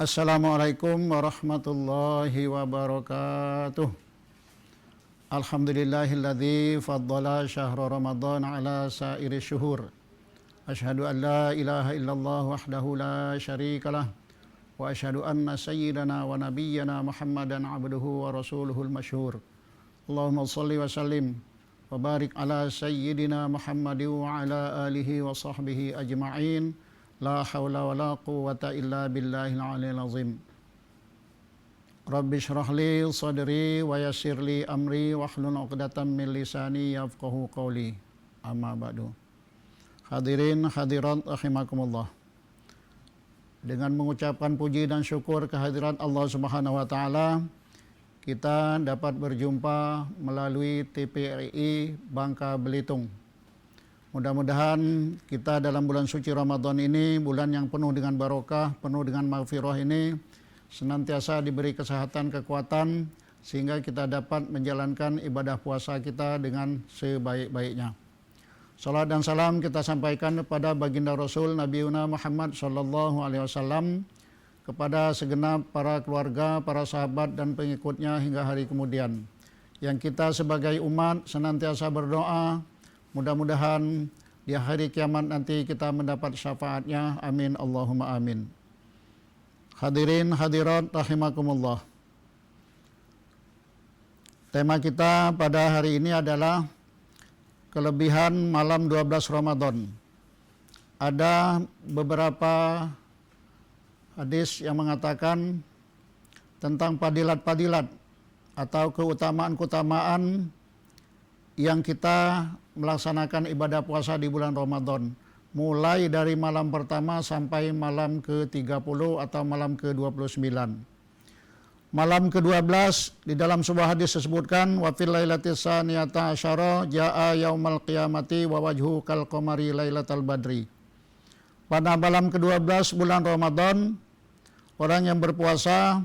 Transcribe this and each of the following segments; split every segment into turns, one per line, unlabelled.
Assalamualaikum warahmatullahi wabarakatuh. Alhamdulillahilladzi faddala syahra Ramadan ala sairi syuhur. Asyhadu an la ilaha illallah wahdahu la syarikalah wa asyhadu anna sayyidana wa nabiyyana Muhammadan abduhu wa rasuluhul masyhur. Allahumma shalli wa sallim wa barik ala sayyidina Muhammadin wa ala alihi wa sahbihi ajma'in. La haula wa la quwwata illa billahil aliyil azim. Rabbi shrah li sadri wa yassir li amri wahlul 'uqdatam min lisani yafqahu qawli. Amma ba'du. Hadirin hadirat rahimakumullah. Dengan mengucapkan puji dan syukur kehadirat Allah Subhanahu wa taala, kita dapat berjumpa melalui TPRI Bangka Belitung. Mudah-mudahan kita dalam bulan suci Ramadan ini, bulan yang penuh dengan barokah, penuh dengan maghfirah ini, senantiasa diberi kesehatan, kekuatan, sehingga kita dapat menjalankan ibadah puasa kita dengan sebaik-baiknya. Salat dan salam kita sampaikan kepada baginda Rasul Nabi Muhammad sallallahu alaihi wasallam, kepada segenap para keluarga, para sahabat dan pengikutnya hingga hari kemudian. Yang kita sebagai umat senantiasa berdoa, mudah-mudahan di hari kiamat nanti kita mendapat syafaatnya. Amin Allahumma amin. Hadirin hadirat rahimakumullah. Tema kita pada hari ini adalah kelebihan malam 12 Ramadan. Ada beberapa hadis yang mengatakan tentang fadilat-fadilat atau keutamaan-keutamaan yang kita melaksanakan ibadah puasa di bulan Ramadan, mulai dari malam pertama sampai malam ke-30 atau malam ke-29. Malam ke-12 di dalam sebuah hadis disebutkan, wa fil lailatis saniyata asyara jaa yaumal qiyamati wa wajhu kal qamari lailatal badri. Pada malam ke-12 bulan Ramadan, orang yang berpuasa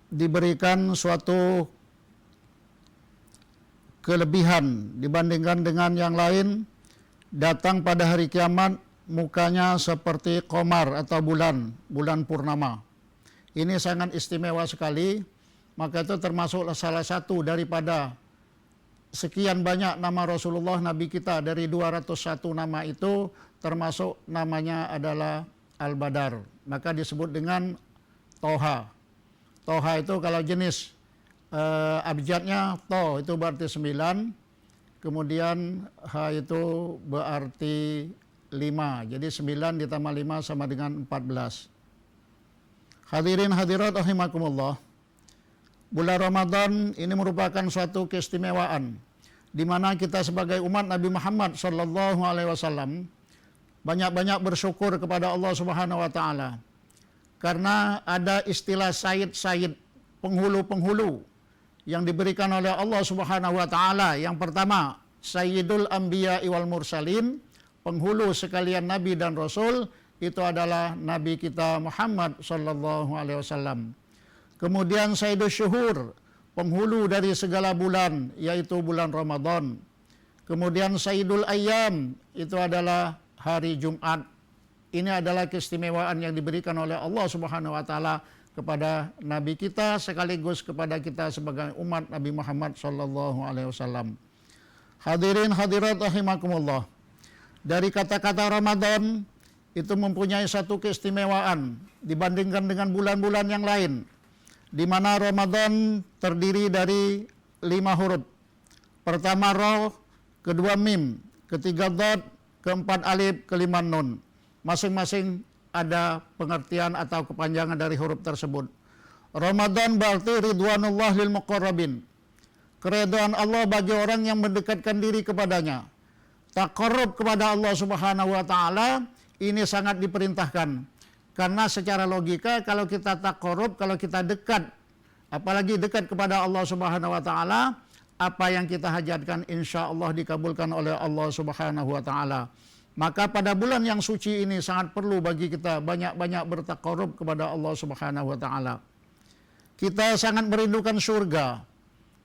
diberikan suatu kelebihan dibandingkan dengan yang lain. Datang pada hari kiamat, mukanya seperti qamar atau bulan purnama. Ini sangat istimewa sekali. Maka itu termasuk salah satu daripada sekian banyak nama Rasulullah Nabi kita. Dari 201 nama itu termasuk namanya adalah Al-Badar. Maka disebut dengan Toha. Toha itu kalau jenis abjadnya to itu berarti 9, kemudian h itu berarti 5. Jadi 9 ditambah 5 sama dengan 14. Hadirin hadirat rahimakumullah. Bulan Ramadan ini merupakan suatu keistimewaan di mana kita sebagai umat Nabi Muhammad sallallahu alaihi wasallam banyak-banyak bersyukur kepada Allah Subhanahu wa taala. Karena ada istilah sayyid-sayyid, penghulu-penghulu yang diberikan oleh Allah Subhanahu wa taala. Yang pertama, Sayyidul Anbiya wal Mursalin, penghulu sekalian nabi dan rasul, itu adalah nabi kita Muhammad sallallahu alaihi wasallam. Kemudian Sayyidul Syuhur, penghulu dari segala bulan, yaitu bulan Ramadan. Kemudian Sayyidul Ayyam, itu adalah hari Jumat. Ini adalah keistimewaan yang diberikan oleh Allah Subhanahu wa taala kepada nabi kita, sekaligus kepada kita sebagai umat Nabi Muhammad sallallahu alaihi wasallam. Hadirin hadirat rahimakumullah. Dari kata-kata Ramadan itu mempunyai satu keistimewaan dibandingkan dengan bulan-bulan yang lain, di mana Ramadan terdiri dari 5 huruf. Pertama Ra, kedua Mim, ketiga Dhad, keempat Alif, kelima Nun. Masing-masing ada pengertian atau kepanjangan dari huruf tersebut. Ramadan berarti ridwanullah lil muqarrabin, keridhaan Allah bagi orang yang mendekatkan diri kepadanya. Taqarrub kepada Allah Subhanahu wa taala ini sangat diperintahkan. Karena secara logika kalau kita taqarrub, kalau kita dekat, apalagi dekat kepada Allah Subhanahu wa taala, apa yang kita hajatkan insya Allah dikabulkan oleh Allah Subhanahu wa taala. Maka pada bulan yang suci ini sangat perlu bagi kita banyak-banyak bertaqarrub kepada Allah Subhanahu wa taala. Kita sangat merindukan surga.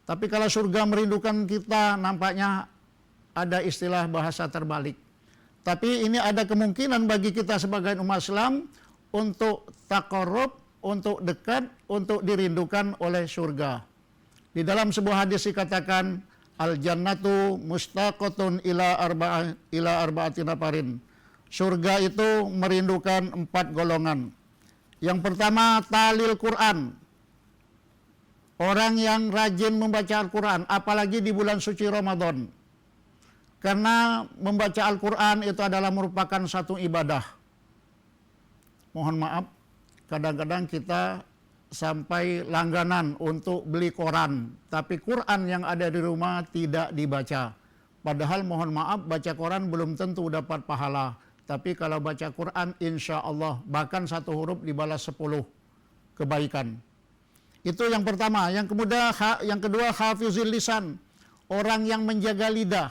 Tapi kalau surga merindukan kita, nampaknya ada istilah bahasa terbalik. Tapi ini ada kemungkinan bagi kita sebagai umat Islam untuk taqarrub, untuk dekat, untuk dirindukan oleh surga. Di dalam sebuah hadis dikatakan, al-jannatu mustaqatun ila arba'ati nafarin. Surga itu merindukan 4 golongan. Yang pertama, talil Quran. Orang yang rajin membaca Al-Quran, apalagi di bulan suci Ramadan. Karena membaca Al-Quran itu adalah merupakan satu ibadah. Mohon maaf, kadang-kadang kita sampai langganan untuk beli koran, tapi Quran yang ada di rumah tidak dibaca. Padahal mohon maaf, baca Quran belum tentu dapat pahala. Tapi kalau baca Quran, insya Allah bahkan 1 huruf dibalas 10 kebaikan. Itu yang pertama. Yang kedua, hafizil lisan. Orang yang menjaga lidah.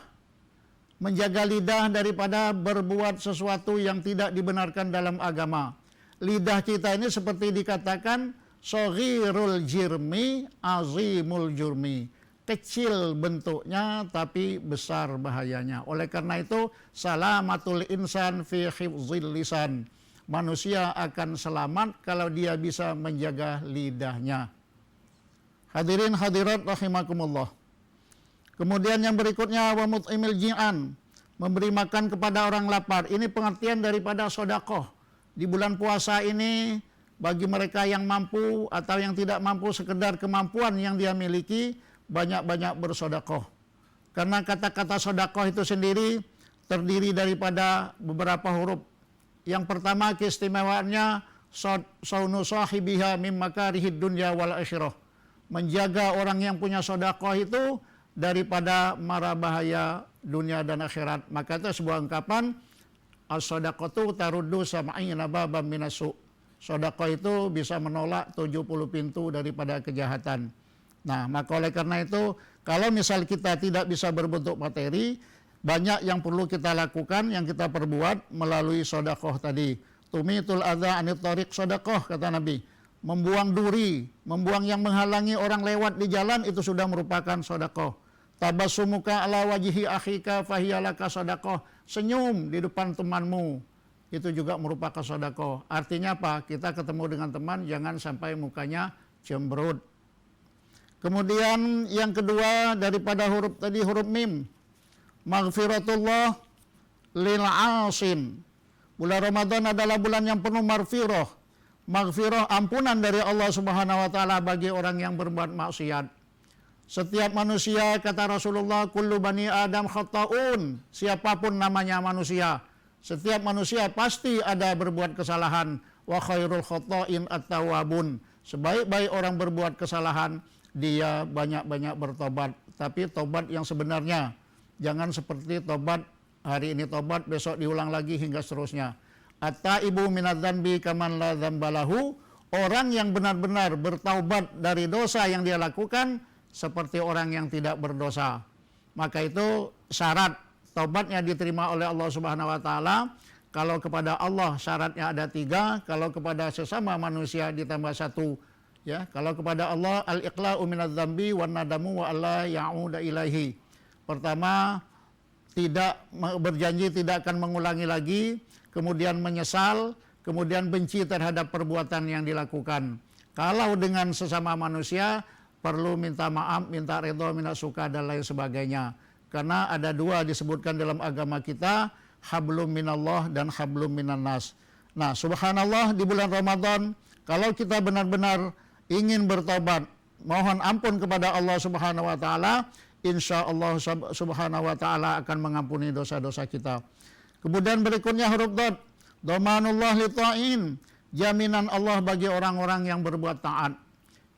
Menjaga lidah daripada berbuat sesuatu yang tidak dibenarkan dalam agama. Lidah kita ini seperti dikatakan, shaghirul jirmi, azimul jurmi. Kecil bentuknya tapi besar bahayanya. Oleh karena itu, salamatul insan fi hifzil lisan. Manusia akan selamat kalau dia bisa menjaga lidahnya. Hadirin hadirat rahimakumullah. Kemudian yang berikutnya, wa mut'imil ji'an. Memberi makan kepada orang lapar. Ini pengertian daripada sedekah. Di bulan puasa ini, bagi mereka yang mampu atau yang tidak mampu, sekedar kemampuan yang dia miliki, banyak-banyak bersedekah. Karena kata-kata sedekah itu sendiri terdiri daripada beberapa huruf. Yang pertama, keistimewaannya saunu sahibiha mim makarihid dunya wal akhirah. Menjaga orang yang punya sedekah itu daripada mara bahaya dunia dan akhirat. Maka itu sebuah ungkapan, as-sadaqatu taruddu sam'ina babam minasu. Sedekah itu bisa menolak 70 pintu daripada kejahatan. Nah, maka oleh karena itu, kalau misal kita tidak bisa berbentuk materi, banyak yang perlu kita lakukan, yang kita perbuat melalui sedekah tadi. Tumitul adza anit thariq sedekah, kata Nabi. Membuang duri, membuang yang menghalangi orang lewat di jalan, itu sudah merupakan sedekah. Tabassumuka ala wajhi akhika fahiyalaka sedekah. Senyum di depan temanmu, itu juga merupakan sedekah. Artinya apa? Kita ketemu dengan teman, jangan sampai mukanya cemberut. Kemudian yang kedua daripada huruf tadi, huruf mim. Maghfiratullah lil asin. Bulan Ramadan adalah bulan yang penuh maghfirah. Maghfirah, ampunan dari Allah Subhanahu wa taala bagi orang yang berbuat maksiat. Setiap manusia, kata Rasulullah, kullu bani Adam khata'un. Siapapun namanya manusia, setiap manusia pasti ada berbuat kesalahan. Wa khairul khata'in at-tawwabun. Sebaik-baik orang berbuat kesalahan, dia banyak-banyak bertobat. Tapi tobat yang sebenarnya. Jangan seperti tobat, hari ini tobat, besok diulang lagi hingga seterusnya. At-taibu minadz-dzambi kaman la dzambalahu. Orang yang benar-benar bertaubat dari dosa yang dia lakukan seperti orang yang tidak berdosa. Maka itu syarat taubatnya diterima oleh Allah Subhanahu wa taala. Kalau kepada Allah syaratnya ada 3, kalau kepada sesama manusia ditambah 1. Ya, kalau kepada Allah al-iqla'u minadz-dzambi wan nadamu wa alla ya'uda ilaihi. Pertama, tidak berjanji tidak akan mengulangi lagi, kemudian menyesal, kemudian benci terhadap perbuatan yang dilakukan. Kalau dengan sesama manusia, perlu minta maaf, minta ridho, minta suka, dan lain sebagainya. Karena ada 2 disebutkan dalam agama kita, hablum minallah dan hablum minan nas. Nah, subhanallah, di bulan Ramadan, kalau kita benar-benar ingin bertobat, mohon ampun kepada Allah Subhanahu wa taala, insya Allah Subhanahu wa taala akan mengampuni dosa-dosa kita. Kemudian berikutnya huruf dad, dhamanullah li ta'in, jaminan Allah bagi orang-orang yang berbuat taat.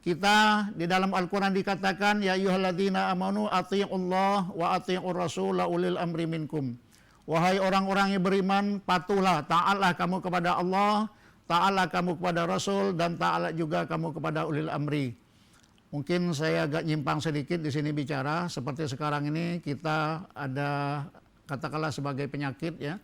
Kita di dalam Al-Quran dikatakan, ya ayyuhalladzina amanu athi'ullah wa athi'ur rasul ulil amri minkum. Wahai orang-orang yang beriman, patuhlah, taatlah kamu kepada Allah, taatlah kamu kepada Rasul, dan taatlah juga kamu kepada ulil amri. Mungkin saya agak nyimpang sedikit di sini bicara, seperti sekarang ini kita ada katakanlah sebagai penyakit ya,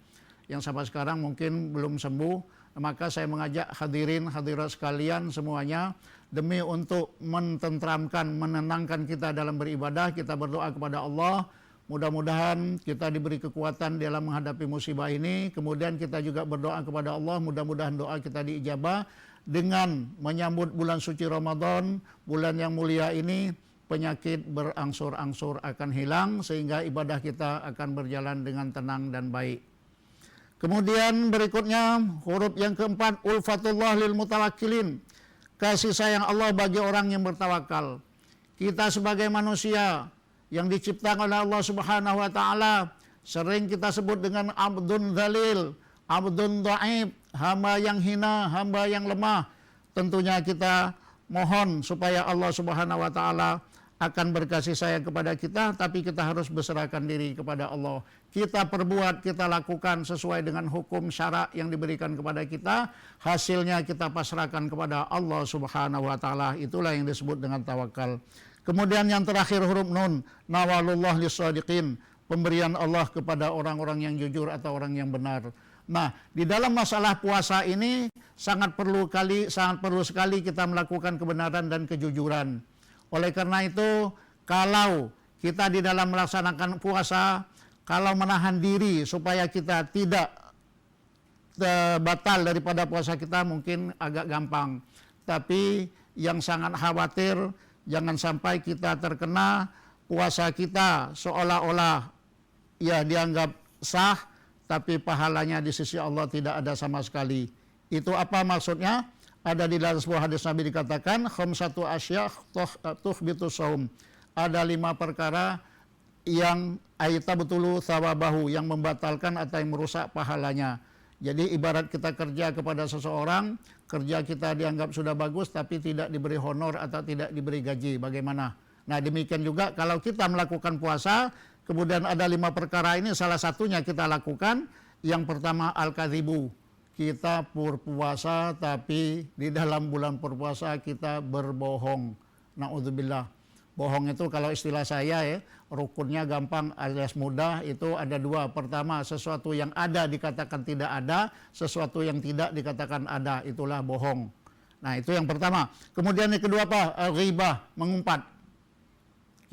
yang sampai sekarang mungkin belum sembuh. Maka saya mengajak hadirin hadirat sekalian semuanya, demi untuk mententramkan, menenangkan kita dalam beribadah, kita berdoa kepada Allah, Mudah-mudahan kita diberi kekuatan dalam menghadapi musibah ini. Kemudian kita juga berdoa kepada Allah, mudah-mudahan doa kita diijabah dengan menyambut bulan suci Ramadan, bulan yang mulia ini. Penyakit berangsur-angsur akan hilang sehingga ibadah kita akan berjalan dengan tenang dan baik. Kemudian berikutnya huruf yang keempat, ulfatullah lil mutawakkilin. Kasih sayang Allah bagi orang yang bertawakal. Kita sebagai manusia yang diciptakan oleh Allah Subhanahu wa taala sering kita sebut dengan abdun dzalil, abdun dhaif, hamba yang hina, hamba yang lemah. Tentunya kita mohon supaya Allah Subhanahu wa taala akan berkasih sayang kepada kita, tapi kita harus berserahkan diri kepada Allah. Kita perbuat, kita lakukan sesuai dengan hukum syarak yang diberikan kepada kita, hasilnya kita pasrahkan kepada Allah Subhanahu wa taala. Itulah yang disebut dengan tawakal. Kemudian yang terakhir huruf nun, nawalullah lis-shadiqin, pemberian Allah kepada orang-orang yang jujur atau orang yang benar. Nah, di dalam masalah puasa ini sangat perlu sekali kita melakukan kebenaran dan kejujuran. Oleh karena itu, kalau kita di dalam melaksanakan puasa, kalau menahan diri supaya kita tidak batal daripada puasa kita mungkin agak gampang. Tapi yang sangat khawatir, jangan sampai kita terkena puasa kita seolah-olah ya dianggap sah, tapi pahalanya di sisi Allah tidak ada sama sekali. Itu apa maksudnya? Ada di dalam sebuah hadis Nabi dikatakan khamsatu asya' tuhbitu shaum. Ada 5 perkara yang aitabtulu thawabahu, yang membatalkan atau yang merusak pahalanya. Jadi ibarat kita kerja kepada seseorang, kerja kita dianggap sudah bagus tapi tidak diberi honor atau tidak diberi gaji. Bagaimana? Nah, demikian juga kalau kita melakukan puasa, kemudian ada 5 perkara ini salah satunya kita lakukan. Yang pertama al-kadzibu. Kita berpuasa tapi di dalam bulan berpuasa kita berbohong. Na'udzubillah. Bohong itu kalau istilah saya ya, rukunnya gampang alias mudah, itu ada 2. Pertama, sesuatu yang ada dikatakan tidak ada, sesuatu yang tidak dikatakan ada, itulah bohong. Nah, itu yang pertama. Kemudian yang kedua apa? Ghibah, mengumpat.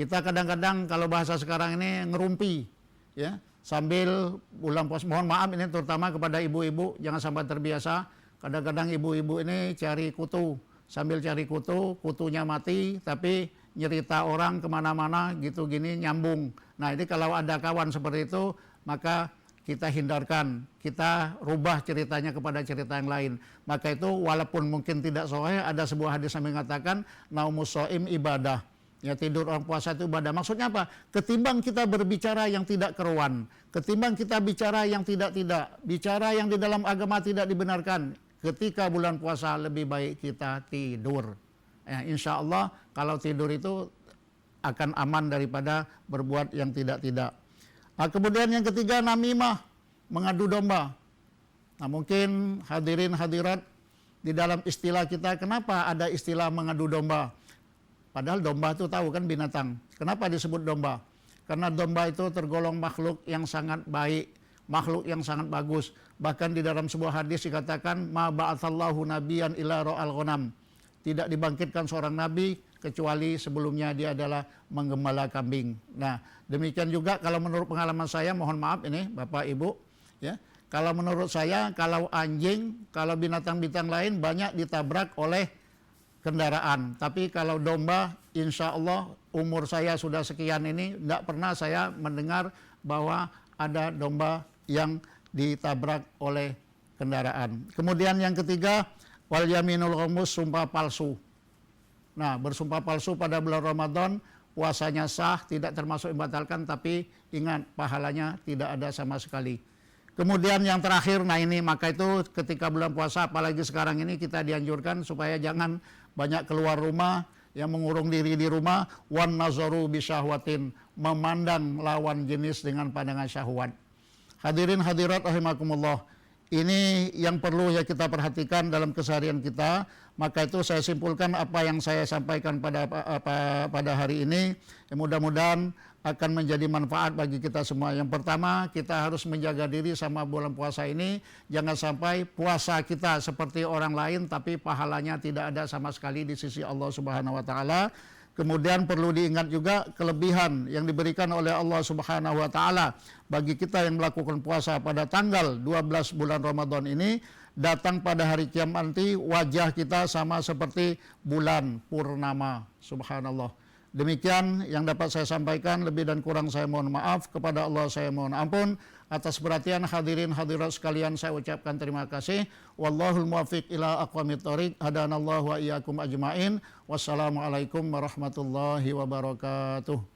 Kita kadang-kadang kalau bahasa sekarang ini ngerumpi, ya. Sambil bulan puasa, mohon maaf ini terutama kepada ibu-ibu, jangan sampai terbiasa. Kadang-kadang ibu-ibu ini cari kutu, sambil cari kutu, kutunya mati, tapi nyerita orang kemana-mana gitu gini nyambung. Nah, ini kalau ada kawan seperti itu, maka kita hindarkan, kita rubah ceritanya kepada cerita yang lain. Maka itu walaupun mungkin tidak sahih, ada sebuah hadis yang mengatakan naumus shaim ibadah. Ya, tidur orang puasa itu ibadah. Maksudnya apa? Ketimbang kita berbicara yang tidak keruan, ketimbang kita bicara yang tidak-tidak, bicara yang di dalam agama tidak dibenarkan, ketika bulan puasa lebih baik kita tidur. Ya, insya Allah kalau tidur itu akan aman daripada berbuat yang tidak-tidak. Nah, kemudian yang ketiga namimah, mengadu domba. Nah, mungkin hadirin hadirat di dalam istilah kita, kenapa ada istilah mengadu domba? Padahal domba itu tahu kan binatang. Kenapa disebut domba? Karena domba itu tergolong makhluk yang sangat baik, makhluk yang sangat bagus. Bahkan di dalam sebuah hadis dikatakan ma ba'atsallahu nabiyan ila ra'al ghanam. Tidak dibangkitkan seorang nabi kecuali sebelumnya dia adalah menggembala kambing. Nah, demikian juga kalau menurut pengalaman saya, mohon maaf ini Bapak Ibu, ya. Kalau menurut saya, kalau anjing, kalau binatang-binatang lain banyak ditabrak oleh kendaraan. Tapi kalau domba, insya Allah umur saya sudah sekian ini, tidak pernah saya mendengar bahwa ada domba yang ditabrak oleh kendaraan. Kemudian yang ketiga, wal yaminul ghamus, sumpah palsu. Nah, bersumpah palsu pada bulan Ramadan, puasanya sah, tidak termasuk membatalkan, tapi ingat pahalanya tidak ada sama sekali. Kemudian yang terakhir, nah ini maka itu ketika bulan puasa, apalagi sekarang ini kita dianjurkan supaya jangan banyak keluar rumah, yang mengurung diri di rumah, wan nazaru bisyahwatin, memandang lawan jenis dengan pandangan syahwat. Hadirin hadirat rahimakumullah, ini yang perlu ya kita perhatikan dalam keseharian kita. Maka itu saya simpulkan apa yang saya sampaikan pada hari ini, mudah-mudahan akan menjadi manfaat bagi kita semua. Yang pertama, kita harus menjaga diri sama bulan puasa ini. Jangan sampai puasa kita seperti orang lain, tapi pahalanya tidak ada sama sekali di sisi Allah Subhanahu wa Ta'ala. Kemudian perlu diingat juga kelebihan yang diberikan oleh Allah Subhanahu wa taala bagi kita yang melakukan puasa pada tanggal 12 bulan Ramadan ini, datang pada hari kiamat nanti wajah kita sama seperti bulan purnama. Subhanallah. Demikian yang dapat saya sampaikan, lebih dan kurang saya mohon maaf, kepada Allah saya mohon ampun. Atas perhatian hadirin hadirat sekalian saya ucapkan terima kasih. Wallahul muwaffiq ila aqwamit thoriq. Hadanallahu wa iyyakum ajmain. Wassalamualaikum warahmatullahi wabarakatuh.